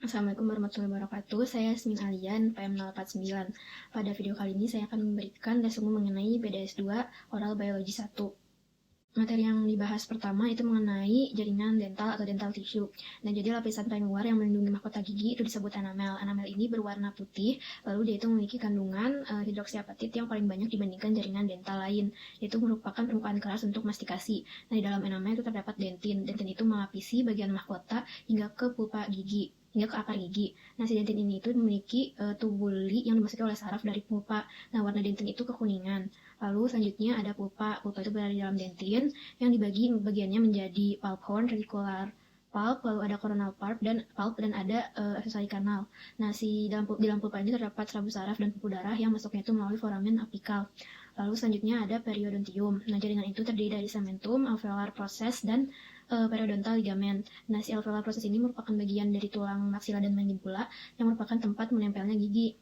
Assalamualaikum warahmatullahi wabarakatuh. Saya Yasmin Alian, PM049. Pada video kali ini saya akan memberikan resume mengenai PDS 2 Oral Biologi 1. Materi yang dibahas pertama itu mengenai jaringan dental atau dental tissue. Dan jadi lapisan paling luar yang melindungi mahkota gigi itu disebut enamel. Enamel ini berwarna putih, lalu dia itu memiliki kandungan hidroksiapatit yang paling banyak dibandingkan jaringan dental lain. Itu merupakan permukaan keras untuk mastikasi. Nah, di dalam enamel itu terdapat dentin. Dentin itu melapisi bagian mahkota hingga ke pulpa gigi, hingga ke akar gigi. Nah, si dentin ini itu memiliki tubuli yang dimasuki oleh saraf dari pulpa. Nah, warna dentin itu kekuningan. Lalu selanjutnya ada pulpa. Pulpa itu berada di dalam dentin yang dibagi bagiannya menjadi pulp horn, reticular pulp, lalu ada coronal pulp dan ada accessory canal. Nah, di dalam pulpa ini terdapat serabut saraf dan pembuluh darah yang masuknya itu melalui foramen apikal. Lalu selanjutnya ada periodontium. Nah, jaringan itu terdiri dari cementum, alveolar process, dan periodontal ligamen. Nah, si alveolar process ini merupakan bagian dari tulang maksila dan mandibula yang merupakan tempat menempelnya gigi.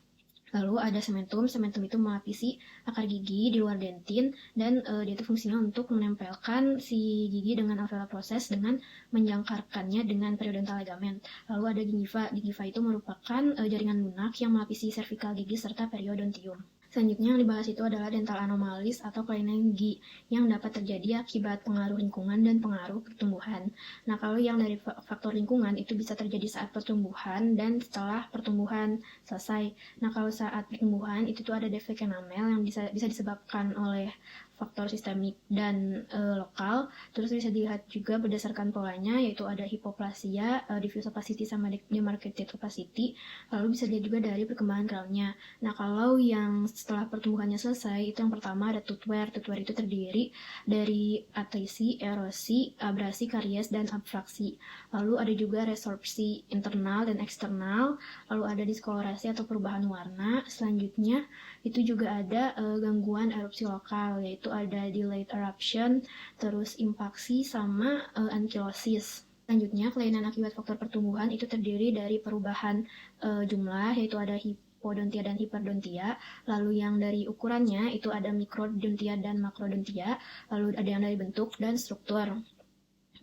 Lalu ada cementum. Cementum itu melapisi akar gigi di luar dentin dan dia itu fungsinya untuk menempelkan si gigi dengan alveolar process dengan menjangkarkannya dengan periodontal ligamen. Lalu ada gingiva. Gingiva itu merupakan jaringan lunak yang melapisi cervical gigi serta periodontium. Selanjutnya yang dibahas itu adalah dental anomalies atau kelainan gigi yang dapat terjadi akibat pengaruh lingkungan dan pengaruh pertumbuhan. Nah, kalau yang dari faktor lingkungan itu bisa terjadi saat pertumbuhan dan setelah pertumbuhan selesai. Nah, kalau saat pertumbuhan itu tuh ada defek enamel yang bisa disebabkan oleh faktor sistemik dan lokal. Terus bisa dilihat juga berdasarkan polanya, yaitu ada hipoplasia, diffuse opacity sama demarcated opacity. Lalu bisa dilihat juga dari perkembangan crownnya. Nah, kalau yang setelah pertumbuhannya selesai, itu yang pertama ada tooth wear. Tooth wear itu terdiri dari atrisi, erosi, abrasi, karies, dan abfraksi. Lalu ada juga resorpsi internal dan eksternal. Lalu ada diskolorasi atau perubahan warna. Selanjutnya itu juga ada gangguan erupsi lokal, yaitu ada delayed eruption, terus impaksi, sama ankylosis. Selanjutnya, kelainan akibat faktor pertumbuhan itu terdiri dari perubahan jumlah, yaitu ada hipodontia dan hiperdontia. Lalu yang dari ukurannya itu ada mikrodontia dan makrodontia. Lalu ada yang dari bentuk dan struktur.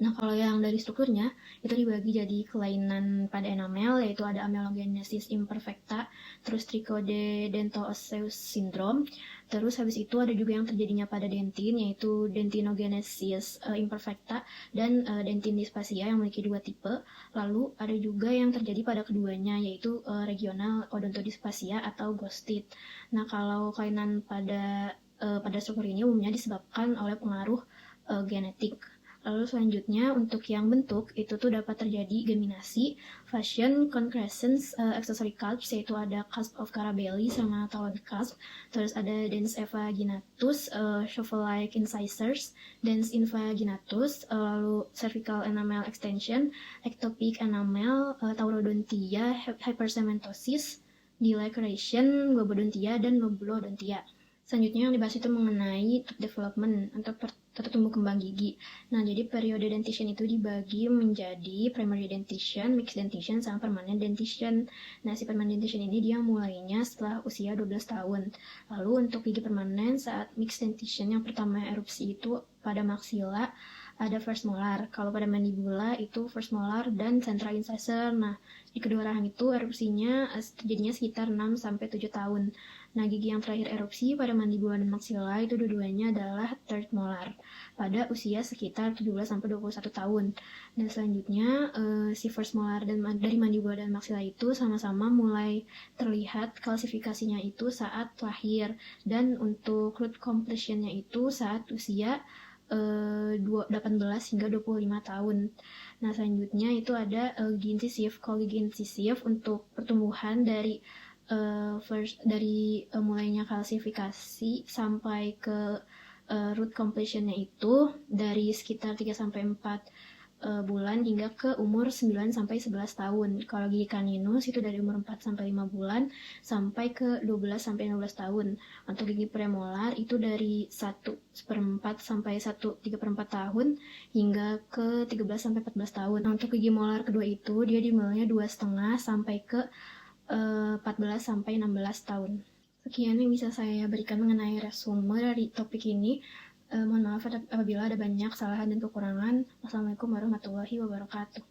Nah, kalau yang dari strukturnya itu dibagi jadi kelainan pada enamel, yaitu ada amelogenesis imperfecta, terus trichodental-osseous syndrome. Terus habis itu ada juga yang terjadinya pada dentin, yaitu dentinogenesis imperfecta dan dentin dysplasia yang memiliki dua tipe. Lalu ada juga yang terjadi pada keduanya, yaitu regional odontodysplasia atau ghost teeth. Nah, kalau kelainan pada struktur ini umumnya disebabkan oleh pengaruh genetik. Lalu selanjutnya untuk yang bentuk itu tuh dapat terjadi geminasi, fusion, concrescence, accessory cusps, yaitu ada cusp of Carabelli sama talon cusp. Terus ada dens evaginatus, shovel-like incisors, dens invaginatus, lalu cervical enamel extension, ectopic enamel, taurodontia, hypercementosis, delaceration, globodontia, dan lobulodontia. Selanjutnya yang dibahas itu mengenai tooth development atau tumbuh kembang gigi. Nah, jadi periode dentition itu dibagi menjadi primary dentition, mixed dentition, sama permanent dentition. Nah, si permanent dentition ini dia mulainya setelah usia 12 tahun. Lalu untuk gigi permanen saat mixed dentition yang pertama erupsi itu pada maxilla ada first molar. Kalau pada mandibula itu first molar dan central incisor. Nah, di kedua rahang itu erupsinya terjadinya sekitar 6-7 tahun. Nah, gigi yang terakhir erupsi pada mandibula dan maxilla itu dua-duanya adalah third molar pada usia sekitar 17-21 tahun. Dan selanjutnya si first molar dari mandibula dan maxilla itu sama-sama mulai terlihat kalsifikasinya itu saat lahir, dan untuk root completionnya itu saat usia 18 hingga 25 tahun. Nah, selanjutnya itu ada gigi incisif. Kalau gigi incisif untuk pertumbuhan dari mulainya kalsifikasi sampai ke root completionnya itu dari sekitar 3-4 bulan hingga ke umur 9-11 tahun. Kalau gigi caninus itu dari umur 4-5 bulan sampai ke 12-16 tahun. Untuk gigi premolar itu dari 1/4 sampai 1/3/4 tahun hingga ke 13-14 tahun. Nah, untuk gigi molar kedua itu dia dimulainya 2,5 sampai ke 14-16 tahun. Sekian yang bisa saya berikan mengenai resume dari topik ini. Mohon maaf apabila ada banyak kesalahan dan kekurangan. Wassalamualaikum warahmatullahi wabarakatuh.